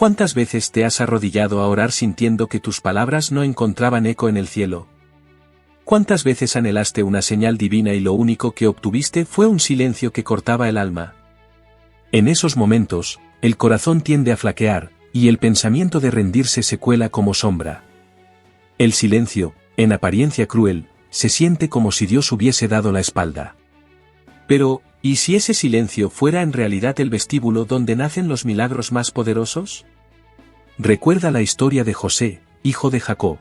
¿Cuántas veces te has arrodillado a orar sintiendo que tus palabras no encontraban eco en el cielo? ¿Cuántas veces anhelaste una señal divina y lo único que obtuviste fue un silencio que cortaba el alma? En esos momentos, el corazón tiende a flaquear, y el pensamiento de rendirse se cuela como sombra. El silencio, en apariencia cruel, se siente como si Dios hubiese dado la espalda. Pero, ¿y si ese silencio fuera en realidad el vestíbulo donde nacen los milagros más poderosos? Recuerda la historia de José, hijo de Jacob.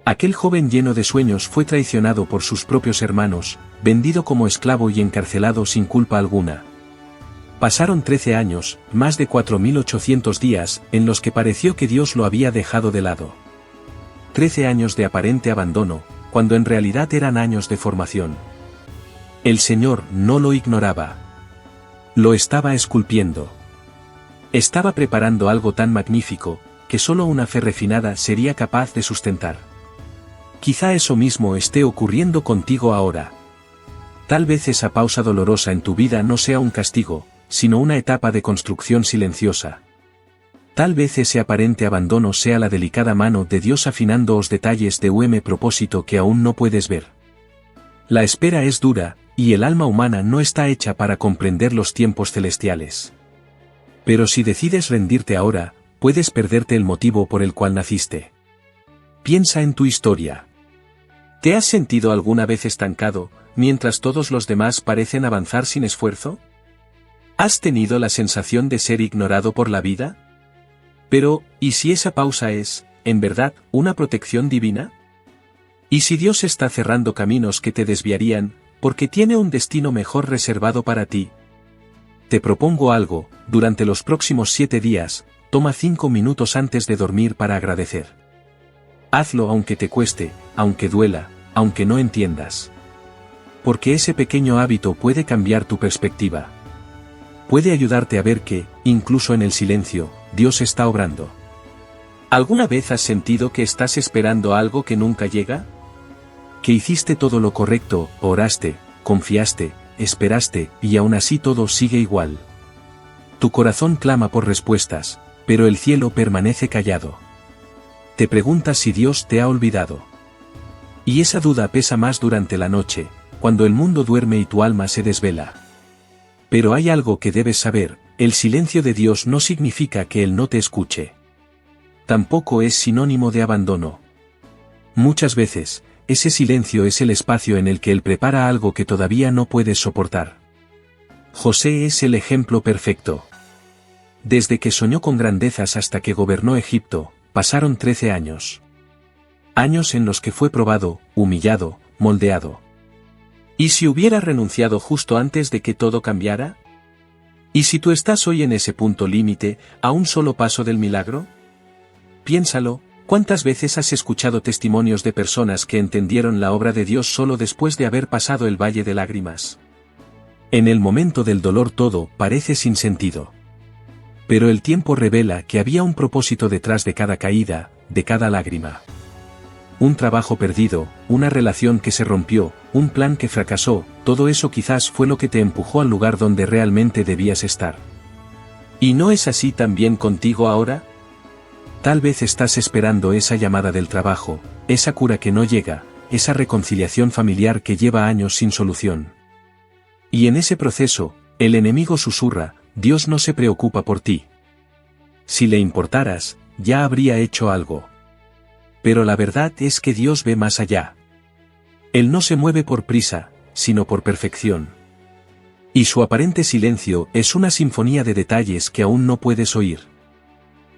Aquel joven lleno de sueños fue traicionado por sus propios hermanos, vendido como esclavo y encarcelado sin culpa alguna. Pasaron 13 años, más de 4.800 días, en los que pareció que Dios lo había dejado de lado. 13 años de aparente abandono, cuando en realidad eran años de formación. El Señor no lo ignoraba. Lo estaba esculpiendo. Estaba preparando algo tan magnífico, que solo una fe refinada sería capaz de sustentar. Quizá eso mismo esté ocurriendo contigo ahora. Tal vez esa pausa dolorosa en tu vida no sea un castigo, sino una etapa de construcción silenciosa. Tal vez ese aparente abandono sea la delicada mano de Dios afinando los detalles de un propósito que aún no puedes ver. La espera es dura, y el alma humana no está hecha para comprender los tiempos celestiales. Pero si decides rendirte ahora, puedes perderte el motivo por el cual naciste. Piensa en tu historia. ¿Te has sentido alguna vez estancado, mientras todos los demás parecen avanzar sin esfuerzo? ¿Has tenido la sensación de ser ignorado por la vida? Pero, ¿y si esa pausa es, en verdad, una protección divina? ¿Y si Dios está cerrando caminos que te desviarían, porque tiene un destino mejor reservado para ti? Te propongo algo, durante los próximos 7 días, toma 5 minutos antes de dormir para agradecer. Hazlo aunque te cueste, aunque duela, aunque no entiendas. Porque ese pequeño hábito puede cambiar tu perspectiva. Puede ayudarte a ver que, incluso en el silencio, Dios está obrando. ¿Alguna vez has sentido que estás esperando algo que nunca llega? Que hiciste todo lo correcto, oraste, confiaste, esperaste, y aún así todo sigue igual. Tu corazón clama por respuestas, pero el cielo permanece callado. Te preguntas si Dios te ha olvidado. Y esa duda pesa más durante la noche, cuando el mundo duerme y tu alma se desvela. Pero hay algo que debes saber, el silencio de Dios no significa que Él no te escuche. Tampoco es sinónimo de abandono. Muchas veces, ese silencio es el espacio en el que Él prepara algo que todavía no puedes soportar. José es el ejemplo perfecto. Desde que soñó con grandezas hasta que gobernó Egipto, pasaron 13 años. Años en los que fue probado, humillado, moldeado. ¿Y si hubiera renunciado justo antes de que todo cambiara? ¿Y si tú estás hoy en ese punto límite, a un solo paso del milagro? Piénsalo, ¿cuántas veces has escuchado testimonios de personas que entendieron la obra de Dios solo después de haber pasado el valle de lágrimas? En el momento del dolor todo parece sin sentido. Pero el tiempo revela que había un propósito detrás de cada caída, de cada lágrima. Un trabajo perdido, una relación que se rompió, un plan que fracasó, todo eso quizás fue lo que te empujó al lugar donde realmente debías estar. ¿Y no es así también contigo ahora? Tal vez estás esperando esa llamada del trabajo, esa cura que no llega, esa reconciliación familiar que lleva años sin solución. Y en ese proceso, el enemigo susurra, Dios no se preocupa por ti. Si le importaras, ya habría hecho algo. Pero la verdad es que Dios ve más allá. Él no se mueve por prisa, sino por perfección. Y su aparente silencio es una sinfonía de detalles que aún no puedes oír.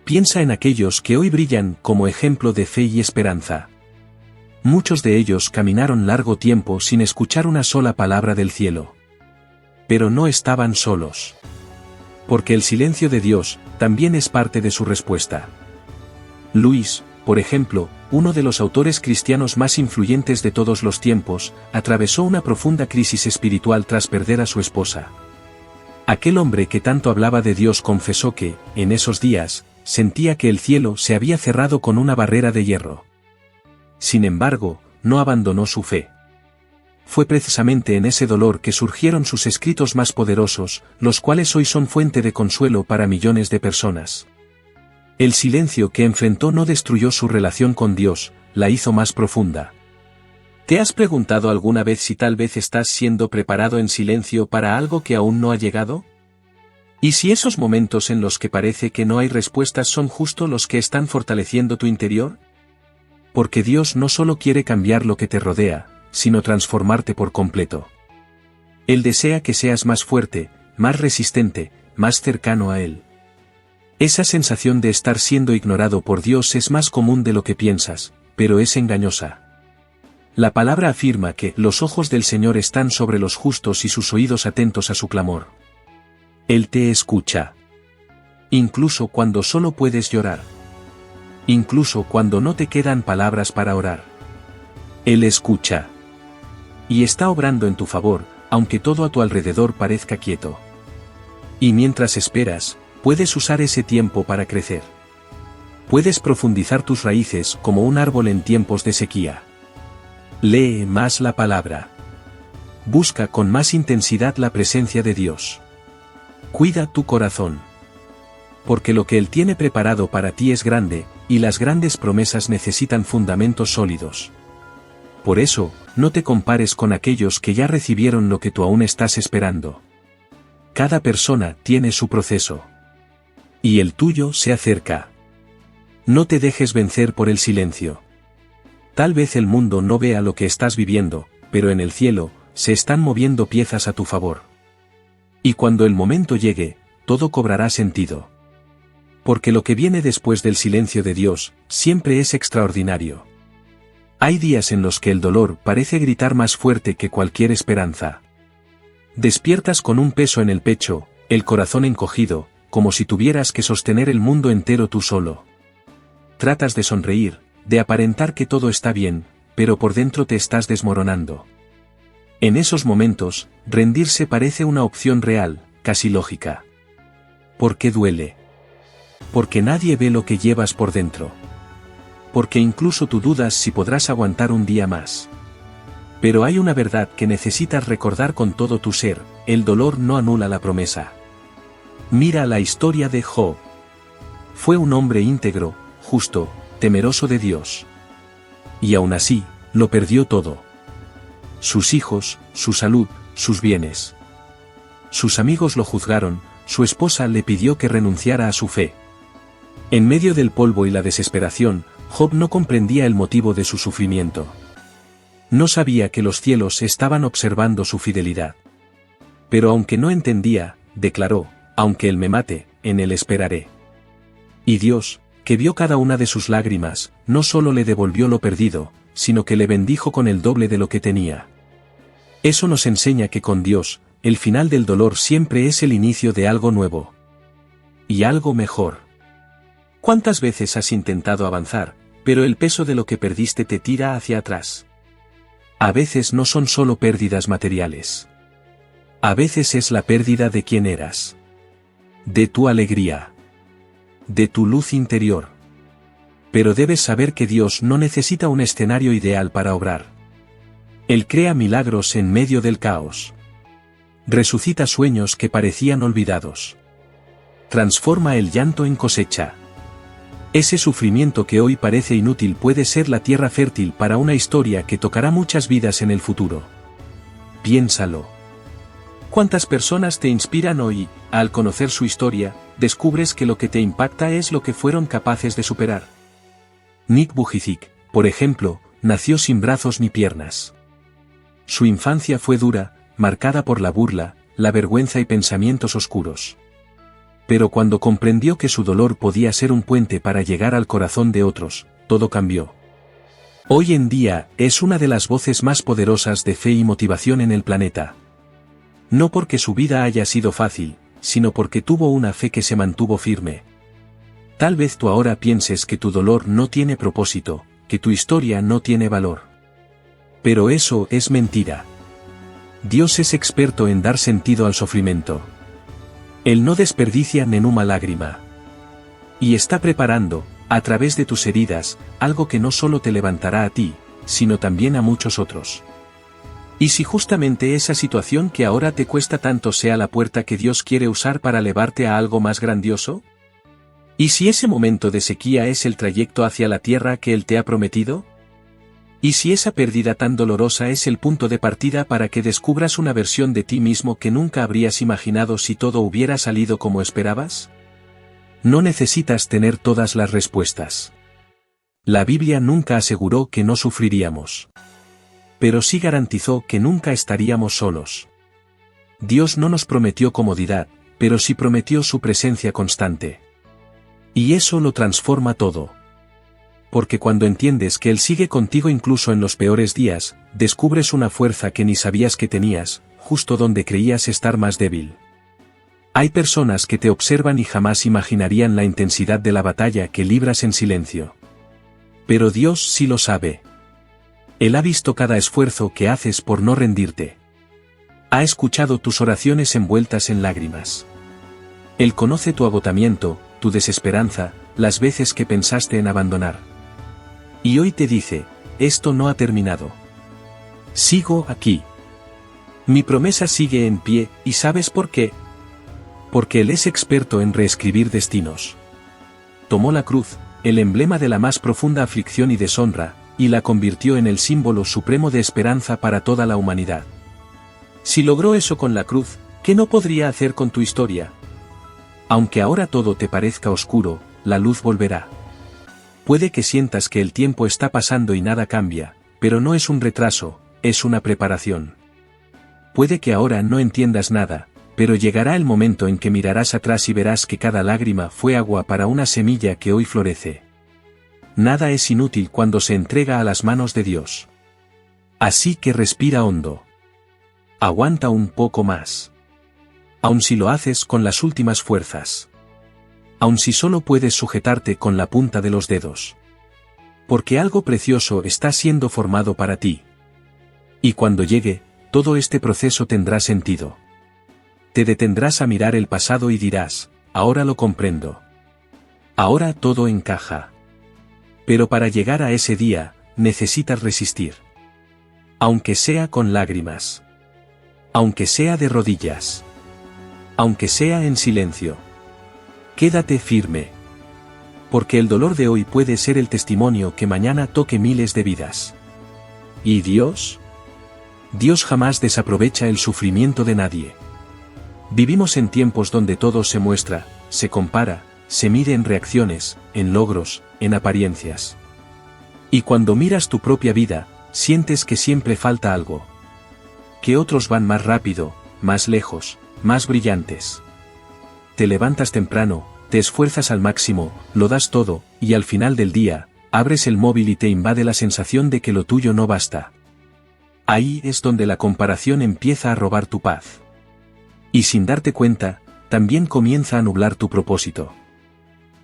Piensa en aquellos que hoy brillan como ejemplo de fe y esperanza. Muchos de ellos caminaron largo tiempo sin escuchar una sola palabra del cielo. Pero no estaban solos. Porque el silencio de Dios también es parte de su respuesta. Luis, por ejemplo, uno de los autores cristianos más influyentes de todos los tiempos, atravesó una profunda crisis espiritual tras perder a su esposa. Aquel hombre que tanto hablaba de Dios confesó que, en esos días, sentía que el cielo se había cerrado con una barrera de hierro. Sin embargo, no abandonó su fe. Fue precisamente en ese dolor que surgieron sus escritos más poderosos, los cuales hoy son fuente de consuelo para millones de personas. El silencio que enfrentó no destruyó su relación con Dios, la hizo más profunda. ¿Te has preguntado alguna vez si tal vez estás siendo preparado en silencio para algo que aún no ha llegado? ¿Y si esos momentos en los que parece que no hay respuestas son justo los que están fortaleciendo tu interior? Porque Dios no solo quiere cambiar lo que te rodea, sino transformarte por completo. Él desea que seas más fuerte, más resistente, más cercano a Él. Esa sensación de estar siendo ignorado por Dios es más común de lo que piensas, pero es engañosa. La palabra afirma que los ojos del Señor están sobre los justos y sus oídos atentos a su clamor. Él te escucha. Incluso cuando solo puedes llorar. Incluso cuando no te quedan palabras para orar. Él escucha. Y está obrando en tu favor, aunque todo a tu alrededor parezca quieto. Y mientras esperas, puedes usar ese tiempo para crecer. Puedes profundizar tus raíces como un árbol en tiempos de sequía. Lee más la palabra. Busca con más intensidad la presencia de Dios. Cuida tu corazón. Porque lo que Él tiene preparado para ti es grande, y las grandes promesas necesitan fundamentos sólidos. Por eso, no te compares con aquellos que ya recibieron lo que tú aún estás esperando. Cada persona tiene su proceso. Y el tuyo se acerca. No te dejes vencer por el silencio. Tal vez el mundo no vea lo que estás viviendo, pero en el cielo, se están moviendo piezas a tu favor. Y cuando el momento llegue, todo cobrará sentido. Porque lo que viene después del silencio de Dios, siempre es extraordinario. Hay días en los que el dolor parece gritar más fuerte que cualquier esperanza. Despiertas con un peso en el pecho, el corazón encogido, como si tuvieras que sostener el mundo entero tú solo. Tratas de sonreír, de aparentar que todo está bien, pero por dentro te estás desmoronando. En esos momentos, rendirse parece una opción real, casi lógica. ¿Por qué duele? Porque nadie ve lo que llevas por dentro. Porque incluso tú dudas si podrás aguantar un día más. Pero hay una verdad que necesitas recordar con todo tu ser: el dolor no anula la promesa. Mira la historia de Job. Fue un hombre íntegro, justo, temeroso de Dios. Y aún así, lo perdió todo. Sus hijos, su salud, sus bienes. Sus amigos lo juzgaron, su esposa le pidió que renunciara a su fe. En medio del polvo y la desesperación, Job no comprendía el motivo de su sufrimiento. No sabía que los cielos estaban observando su fidelidad. Pero aunque no entendía, declaró: aunque él me mate, en él esperaré. Y Dios, que vio cada una de sus lágrimas, no solo le devolvió lo perdido, sino que le bendijo con el doble de lo que tenía. Eso nos enseña que con Dios, el final del dolor siempre es el inicio de algo nuevo. Y algo mejor. ¿Cuántas veces has intentado avanzar, pero el peso de lo que perdiste te tira hacia atrás? A veces no son solo pérdidas materiales. A veces es la pérdida de quien eras. De tu alegría. De tu luz interior. Pero debes saber que Dios no necesita un escenario ideal para obrar. Él crea milagros en medio del caos. Resucita sueños que parecían olvidados. Transforma el llanto en cosecha. Ese sufrimiento que hoy parece inútil puede ser la tierra fértil para una historia que tocará muchas vidas en el futuro. Piénsalo. ¿Cuántas personas te inspiran hoy? Al conocer su historia, descubres que lo que te impacta es lo que fueron capaces de superar. Nick Vujicic, por ejemplo, nació sin brazos ni piernas. Su infancia fue dura, marcada por la burla, la vergüenza y pensamientos oscuros. Pero cuando comprendió que su dolor podía ser un puente para llegar al corazón de otros, todo cambió. Hoy en día, es una de las voces más poderosas de fe y motivación en el planeta. No porque su vida haya sido fácil, sino porque tuvo una fe que se mantuvo firme. Tal vez tú ahora pienses que tu dolor no tiene propósito, que tu historia no tiene valor. Pero eso es mentira. Dios es experto en dar sentido al sufrimiento. Él no desperdicia ni una lágrima. Y está preparando, a través de tus heridas, algo que no solo te levantará a ti, sino también a muchos otros. ¿Y si justamente esa situación que ahora te cuesta tanto sea la puerta que Dios quiere usar para elevarte a algo más grandioso? ¿Y si ese momento de sequía es el trayecto hacia la tierra que Él te ha prometido? ¿Y si esa pérdida tan dolorosa es el punto de partida para que descubras una versión de ti mismo que nunca habrías imaginado si todo hubiera salido como esperabas? No necesitas tener todas las respuestas. La Biblia nunca aseguró que no sufriríamos. Pero sí garantizó que nunca estaríamos solos. Dios no nos prometió comodidad, pero sí prometió su presencia constante. Y eso lo transforma todo. Porque cuando entiendes que Él sigue contigo incluso en los peores días, descubres una fuerza que ni sabías que tenías, justo donde creías estar más débil. Hay personas que te observan y jamás imaginarían la intensidad de la batalla que libras en silencio. Pero Dios sí lo sabe. Él ha visto cada esfuerzo que haces por no rendirte. Ha escuchado tus oraciones envueltas en lágrimas. Él conoce tu agotamiento, tu desesperanza, las veces que pensaste en abandonar. Y hoy te dice, esto no ha terminado. Sigo aquí. Mi promesa sigue en pie, ¿y sabes por qué? Porque Él es experto en reescribir destinos. Tomó la cruz, el emblema de la más profunda aflicción y deshonra, y la convirtió en el símbolo supremo de esperanza para toda la humanidad. Si logró eso con la cruz, ¿qué no podría hacer con tu historia? Aunque ahora todo te parezca oscuro, la luz volverá. Puede que sientas que el tiempo está pasando y nada cambia, pero no es un retraso, es una preparación. Puede que ahora no entiendas nada, pero llegará el momento en que mirarás atrás y verás que cada lágrima fue agua para una semilla que hoy florece. Nada es inútil cuando se entrega a las manos de Dios. Así que respira hondo. Aguanta un poco más. Aun si lo haces con las últimas fuerzas. Aun si solo puedes sujetarte con la punta de los dedos. Porque algo precioso está siendo formado para ti. Y cuando llegue, todo este proceso tendrá sentido. Te detendrás a mirar el pasado y dirás, ahora lo comprendo. Ahora todo encaja. Pero para llegar a ese día, necesitas resistir. Aunque sea con lágrimas. Aunque sea de rodillas. Aunque sea en silencio. Quédate firme. Porque el dolor de hoy puede ser el testimonio que mañana toque miles de vidas. ¿Y Dios? Dios jamás desaprovecha el sufrimiento de nadie. Vivimos en tiempos donde todo se muestra, se compara, se mide en reacciones, en logros, en apariencias. Y cuando miras tu propia vida, sientes que siempre falta algo. Que otros van más rápido, más lejos, más brillantes. Te levantas temprano, te esfuerzas al máximo, lo das todo, y al final del día, abres el móvil y te invade la sensación de que lo tuyo no basta. Ahí es donde la comparación empieza a robar tu paz. Y sin darte cuenta, también comienza a nublar tu propósito.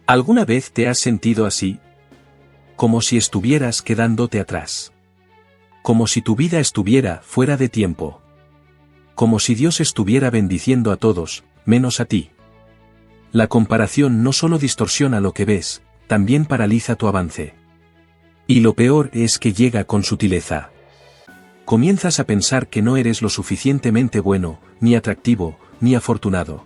¿Alguna vez te has sentido así? Como si estuvieras quedándote atrás. Como si tu vida estuviera fuera de tiempo. Como si Dios estuviera bendiciendo a todos, menos a ti. La comparación no solo distorsiona lo que ves, también paraliza tu avance. Y lo peor es que llega con sutileza. Comienzas a pensar que no eres lo suficientemente bueno, ni atractivo, ni afortunado.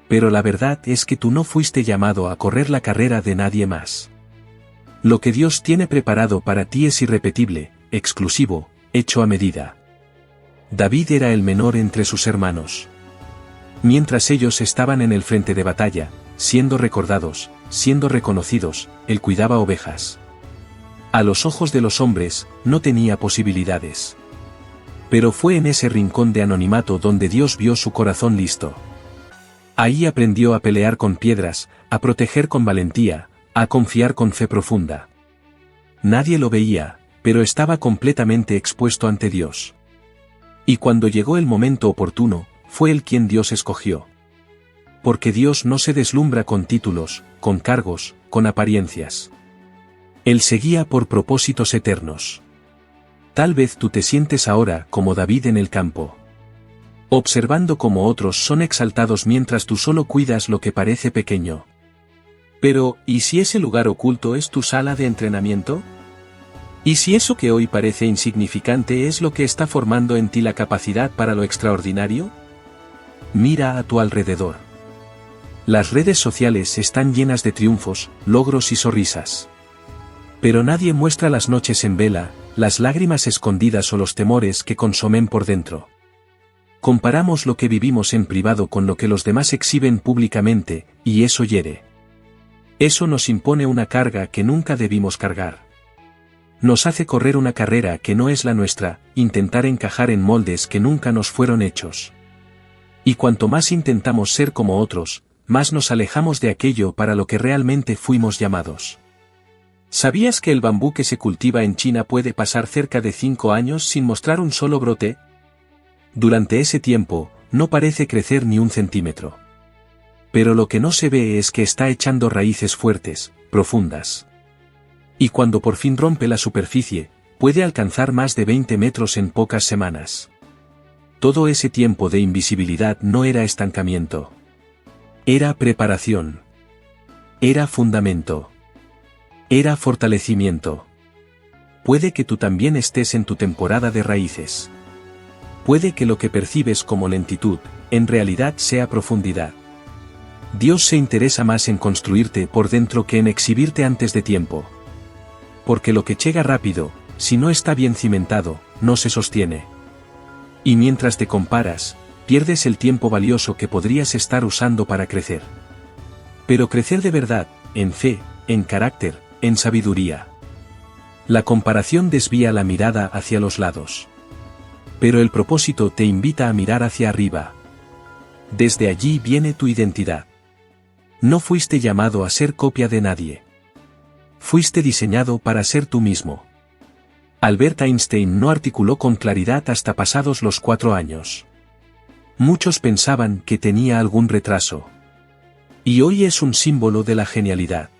Pero la verdad es que tú no fuiste llamado a correr la carrera de nadie más. Lo que Dios tiene preparado para ti es irrepetible, exclusivo, hecho a medida. David era el menor entre sus hermanos. Mientras ellos estaban en el frente de batalla, siendo recordados, siendo reconocidos, él cuidaba ovejas. A los ojos de los hombres, no tenía posibilidades. Pero fue en ese rincón de anonimato donde Dios vio su corazón listo. Ahí aprendió a pelear con piedras, a proteger con valentía, a confiar con fe profunda. Nadie lo veía, pero estaba completamente expuesto ante Dios. Y cuando llegó el momento oportuno, fue él quien Dios escogió. Porque Dios no se deslumbra con títulos, con cargos, con apariencias. Él se guía por propósitos eternos. Tal vez tú te sientes ahora como David en el campo. Observando cómo otros son exaltados mientras tú solo cuidas lo que parece pequeño. Pero, ¿y si ese lugar oculto es tu sala de entrenamiento? ¿Y si eso que hoy parece insignificante es lo que está formando en ti la capacidad para lo extraordinario? Mira a tu alrededor. Las redes sociales están llenas de triunfos, logros y sonrisas. Pero nadie muestra las noches en vela, las lágrimas escondidas o los temores que consumen por dentro. Comparamos lo que vivimos en privado con lo que los demás exhiben públicamente, y eso hiere. Eso nos impone una carga que nunca debimos cargar. Nos hace correr una carrera que no es la nuestra, intentar encajar en moldes que nunca nos fueron hechos. Y cuanto más intentamos ser como otros, más nos alejamos de aquello para lo que realmente fuimos llamados. ¿Sabías que el bambú que se cultiva en China puede pasar cerca de 5 años sin mostrar un solo brote? Durante ese tiempo, no parece crecer ni un centímetro. Pero lo que no se ve es que está echando raíces fuertes, profundas. Y cuando por fin rompe la superficie, puede alcanzar más de 20 metros en pocas semanas. Todo ese tiempo de invisibilidad no era estancamiento. Era preparación. Era fundamento. Era fortalecimiento. Puede que tú también estés en tu temporada de raíces. Puede que lo que percibes como lentitud, en realidad sea profundidad. Dios se interesa más en construirte por dentro que en exhibirte antes de tiempo. Porque lo que llega rápido, si no está bien cimentado, no se sostiene. Y mientras te comparas, pierdes el tiempo valioso que podrías estar usando para crecer. Pero crecer de verdad, en fe, en carácter, en sabiduría. La comparación desvía la mirada hacia los lados. Pero el propósito te invita a mirar hacia arriba. Desde allí viene tu identidad. No fuiste llamado a ser copia de nadie. Fuiste diseñado para ser tú mismo. Albert Einstein no articuló con claridad hasta pasados los 4 años. Muchos pensaban que tenía algún retraso. Y hoy es un símbolo de la genialidad.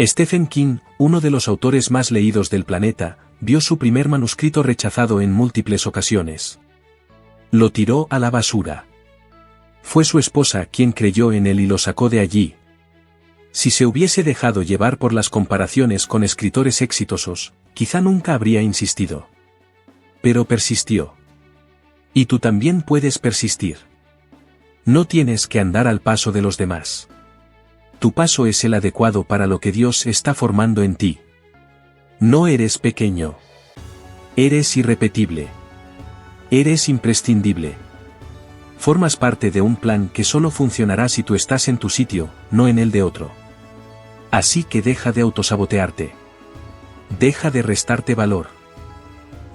Stephen King, uno de los autores más leídos del planeta, vio su primer manuscrito rechazado en múltiples ocasiones. Lo tiró a la basura. Fue su esposa quien creyó en él y lo sacó de allí. Si se hubiese dejado llevar por las comparaciones con escritores exitosos, quizá nunca habría insistido. Pero persistió. Y tú también puedes persistir. No tienes que andar al paso de los demás. Tu paso es el adecuado para lo que Dios está formando en ti. No eres pequeño. Eres irrepetible. Eres imprescindible. Formas parte de un plan que solo funcionará si tú estás en tu sitio, no en el de otro. Así que deja de autosabotearte. Deja de restarte valor.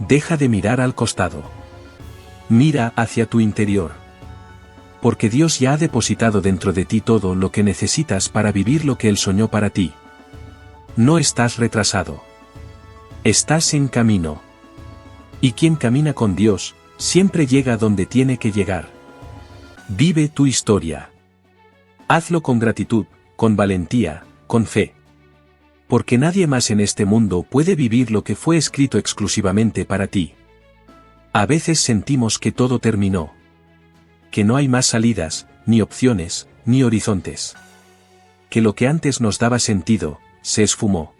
Deja de mirar al costado. Mira hacia tu interior. Porque Dios ya ha depositado dentro de ti todo lo que necesitas para vivir lo que Él soñó para ti. No estás retrasado. Estás en camino. Y quien camina con Dios, siempre llega donde tiene que llegar. Vive tu historia. Hazlo con gratitud, con valentía, con fe. Porque nadie más en este mundo puede vivir lo que fue escrito exclusivamente para ti. A veces sentimos que todo terminó. Que no hay más salidas, ni opciones, ni horizontes. Que lo que antes nos daba sentido, se esfumó.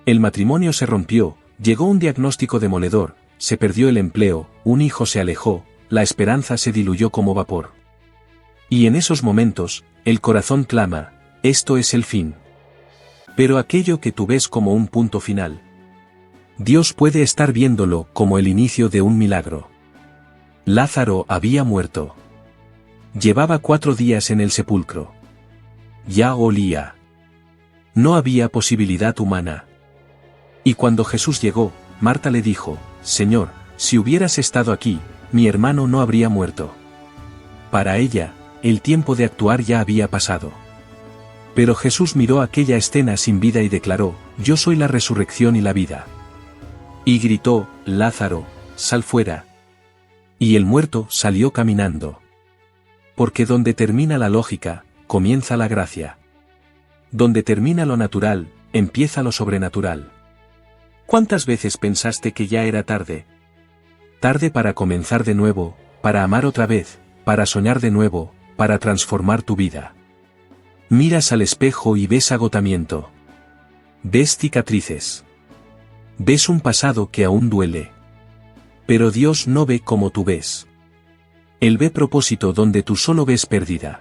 El matrimonio se rompió, llegó un diagnóstico demoledor, se perdió el empleo, un hijo se alejó, la esperanza se diluyó como vapor. Y en esos momentos, el corazón clama, esto es el fin. Pero aquello que tú ves como un punto final, Dios puede estar viéndolo como el inicio de un milagro. Lázaro había muerto. Llevaba 4 días en el sepulcro. Ya olía. No había posibilidad humana. Y cuando Jesús llegó, Marta le dijo, Señor, si hubieras estado aquí, mi hermano no habría muerto. Para ella, el tiempo de actuar ya había pasado. Pero Jesús miró aquella escena sin vida y declaró, yo soy la resurrección y la vida. Y gritó, Lázaro, sal fuera. Y el muerto salió caminando. Porque donde termina la lógica, comienza la gracia. Donde termina lo natural, empieza lo sobrenatural. ¿Cuántas veces pensaste que ya era tarde? Tarde para comenzar de nuevo, para amar otra vez, para soñar de nuevo, para transformar tu vida. Miras al espejo y ves agotamiento. Ves cicatrices. Ves un pasado que aún duele. Pero Dios no ve como tú ves. Él ve propósito donde tú solo ves pérdida.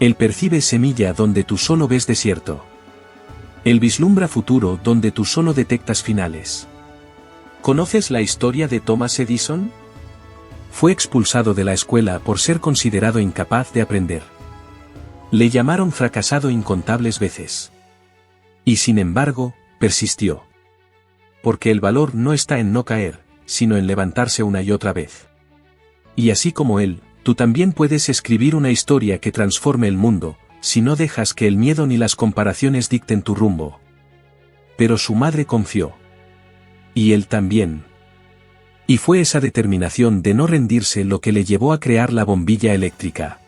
Él percibe semilla donde tú solo ves desierto. Él vislumbra futuro donde tú solo detectas finales. ¿Conoces la historia de Thomas Edison? Fue expulsado de la escuela por ser considerado incapaz de aprender. Le llamaron fracasado incontables veces. Y sin embargo, persistió. Porque el valor no está en no caer, sino en levantarse una y otra vez. Y así como él, tú también puedes escribir una historia que transforme el mundo, si no dejas que el miedo ni las comparaciones dicten tu rumbo. Pero su madre confió. Y él también. Y fue esa determinación de no rendirse lo que le llevó a crear la bombilla eléctrica.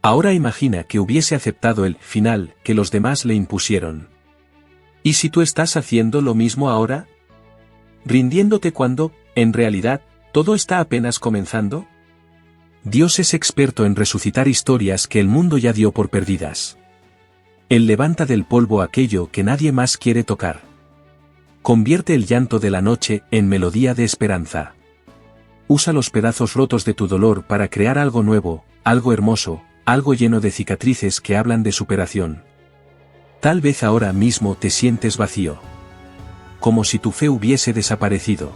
Ahora imagina que hubiese aceptado el final que los demás le impusieron. ¿Y si tú estás haciendo lo mismo ahora? ¿Rindiéndote cuando, en realidad, todo está apenas comenzando? Dios es experto en resucitar historias que el mundo ya dio por perdidas. Él levanta del polvo aquello que nadie más quiere tocar. Convierte el llanto de la noche en melodía de esperanza. Usa los pedazos rotos de tu dolor para crear algo nuevo, algo hermoso, algo lleno de cicatrices que hablan de superación. Tal vez ahora mismo te sientes vacío. Como si tu fe hubiese desaparecido.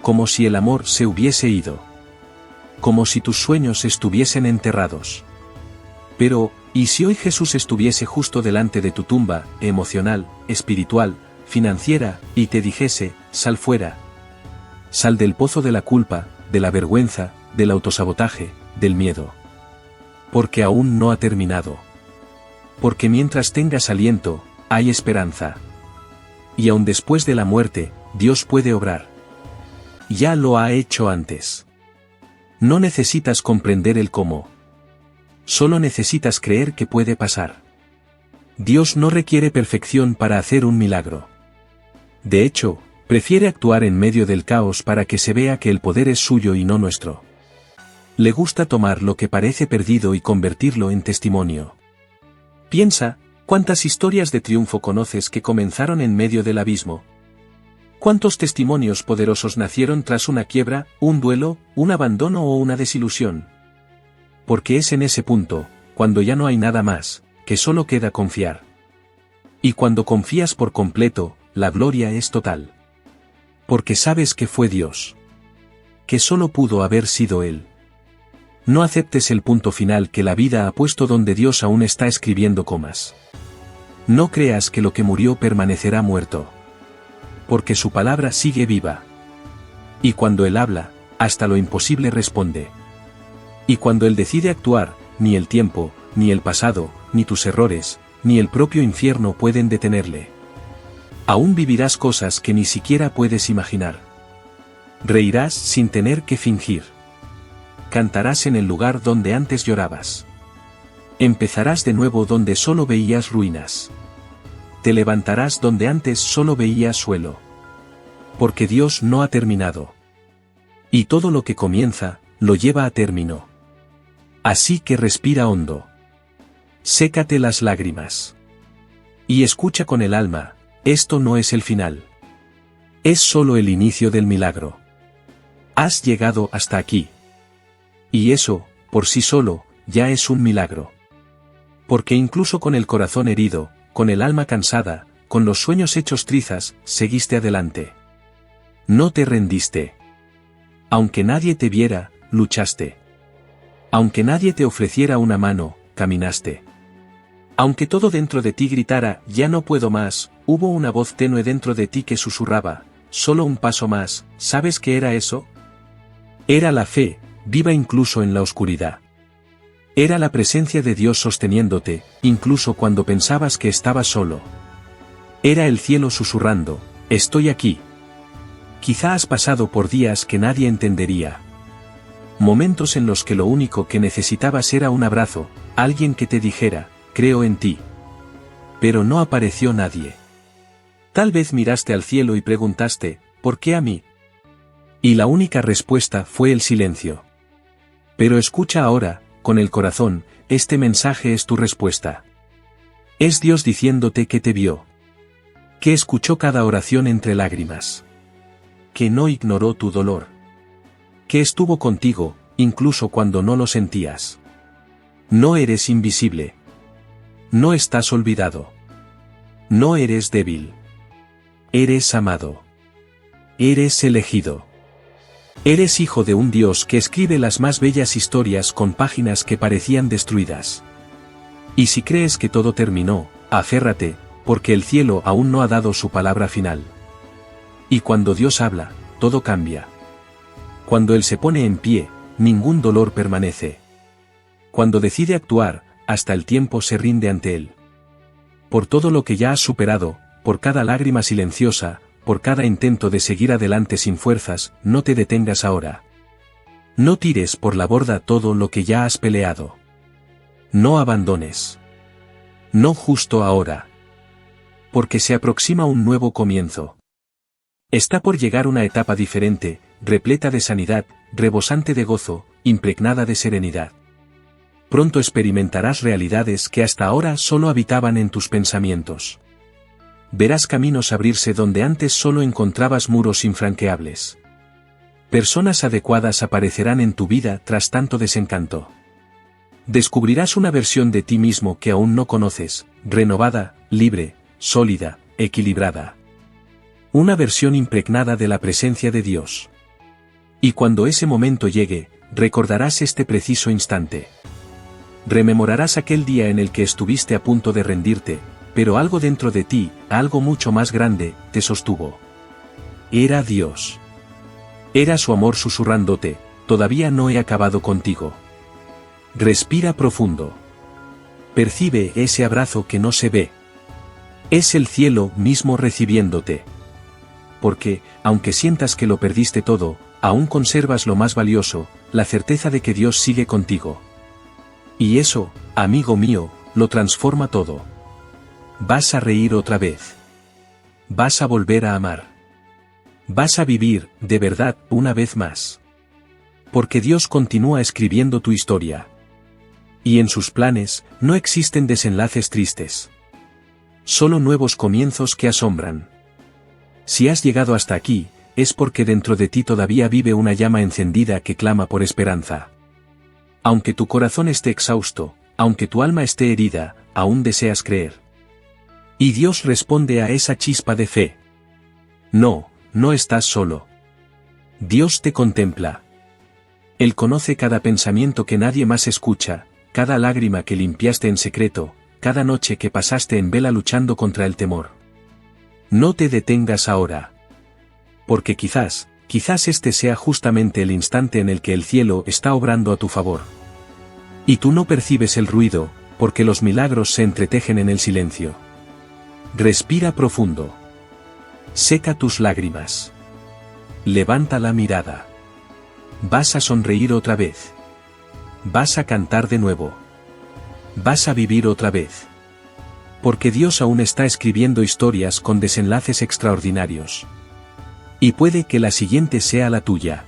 Como si el amor se hubiese ido. Como si tus sueños estuviesen enterrados. Pero, ¿y si hoy Jesús estuviese justo delante de tu tumba, emocional, espiritual, financiera, y te dijese, sal fuera? Sal del pozo de la culpa, de la vergüenza, del autosabotaje, del miedo. Porque aún no ha terminado. Porque mientras tengas aliento, hay esperanza. Y aun después de la muerte, Dios puede obrar. Ya lo ha hecho antes. No necesitas comprender el cómo. Solo necesitas creer que puede pasar. Dios no requiere perfección para hacer un milagro. De hecho, prefiere actuar en medio del caos para que se vea que el poder es suyo y no nuestro. Le gusta tomar lo que parece perdido y convertirlo en testimonio. Piensa, ¿cuántas historias de triunfo conoces que comenzaron en medio del abismo? ¿Cuántos testimonios poderosos nacieron tras una quiebra, un duelo, un abandono o una desilusión? Porque es en ese punto, cuando ya no hay nada más, que solo queda confiar. Y cuando confías por completo, la gloria es total. Porque sabes que fue Dios. Que solo pudo haber sido Él. No aceptes el punto final que la vida ha puesto donde Dios aún está escribiendo comas. No creas que lo que murió permanecerá muerto. Porque su palabra sigue viva. Y cuando Él habla, hasta lo imposible responde. Y cuando Él decide actuar, ni el tiempo, ni el pasado, ni tus errores, ni el propio infierno pueden detenerle. Aún vivirás cosas que ni siquiera puedes imaginar. Reirás sin tener que fingir. Cantarás en el lugar donde antes llorabas. Empezarás de nuevo donde solo veías ruinas. Te levantarás donde antes solo veías suelo. Porque Dios no ha terminado. Y todo lo que comienza, lo lleva a término. Así que respira hondo. Sécate las lágrimas. Y escucha con el alma, esto no es el final. Es solo el inicio del milagro. Has llegado hasta aquí. Y eso, por sí solo, ya es un milagro. Porque incluso con el corazón herido, con el alma cansada, con los sueños hechos trizas, seguiste adelante. No te rendiste. Aunque nadie te viera, luchaste. Aunque nadie te ofreciera una mano, caminaste. Aunque todo dentro de ti gritara, ya no puedo más, hubo una voz tenue dentro de ti que susurraba, solo un paso más, ¿sabes qué era eso? Era la fe, viva incluso en la oscuridad. Era la presencia de Dios sosteniéndote, incluso cuando pensabas que estabas solo. Era el cielo susurrando, estoy aquí. Quizá has pasado por días que nadie entendería. Momentos en los que lo único que necesitabas era un abrazo, alguien que te dijera, creo en ti. Pero no apareció nadie. Tal vez miraste al cielo y preguntaste, ¿por qué a mí? Y la única respuesta fue el silencio. Pero escucha ahora, con el corazón, este mensaje es tu respuesta. Es Dios diciéndote que te vio. Que escuchó cada oración entre lágrimas. Que no ignoró tu dolor. Que estuvo contigo, incluso cuando no lo sentías. No eres invisible. No estás olvidado. No eres débil. Eres amado. Eres elegido. Eres hijo de un Dios que escribe las más bellas historias con páginas que parecían destruidas. Y si crees que todo terminó, aférrate, porque el cielo aún no ha dado su palabra final. Y cuando Dios habla, todo cambia. Cuando Él se pone en pie, ningún dolor permanece. Cuando decide actuar, hasta el tiempo se rinde ante Él. Por todo lo que ya has superado, por cada lágrima silenciosa, por cada intento de seguir adelante sin fuerzas, no te detengas ahora. No tires por la borda todo lo que ya has peleado. No abandones. No justo ahora. Porque se aproxima un nuevo comienzo. Está por llegar una etapa diferente, repleta de sanidad, rebosante de gozo, impregnada de serenidad. Pronto experimentarás realidades que hasta ahora solo habitaban en tus pensamientos. Verás caminos abrirse donde antes solo encontrabas muros infranqueables. Personas adecuadas aparecerán en tu vida tras tanto desencanto. Descubrirás una versión de ti mismo que aún no conoces, renovada, libre, sólida, equilibrada. Una versión impregnada de la presencia de Dios. Y cuando ese momento llegue, recordarás este preciso instante. Rememorarás aquel día en el que estuviste a punto de rendirte, pero algo dentro de ti, algo mucho más grande, te sostuvo. Era Dios. Era su amor susurrándote, todavía no he acabado contigo. Respira profundo. Percibe ese abrazo que no se ve. Es el cielo mismo recibiéndote. Porque, aunque sientas que lo perdiste todo, aún conservas lo más valioso, la certeza de que Dios sigue contigo. Y eso, amigo mío, lo transforma todo. Vas a reír otra vez. Vas a volver a amar. Vas a vivir, de verdad, una vez más. Porque Dios continúa escribiendo tu historia. Y en sus planes, no existen desenlaces tristes. Solo nuevos comienzos que asombran. Si has llegado hasta aquí, es porque dentro de ti todavía vive una llama encendida que clama por esperanza. Aunque tu corazón esté exhausto, aunque tu alma esté herida, aún deseas creer. Y Dios responde a esa chispa de fe. No, no estás solo. Dios te contempla. Él conoce cada pensamiento que nadie más escucha, cada lágrima que limpiaste en secreto, cada noche que pasaste en vela luchando contra el temor. No te detengas ahora. Porque quizás este sea justamente el instante en el que el cielo está obrando a tu favor. Y tú no percibes el ruido, porque los milagros se entretejen en el silencio. Respira profundo. Seca tus lágrimas. Levanta la mirada. Vas a sonreír otra vez. Vas a cantar de nuevo. Vas a vivir otra vez. Porque Dios aún está escribiendo historias con desenlaces extraordinarios. Y puede que la siguiente sea la tuya.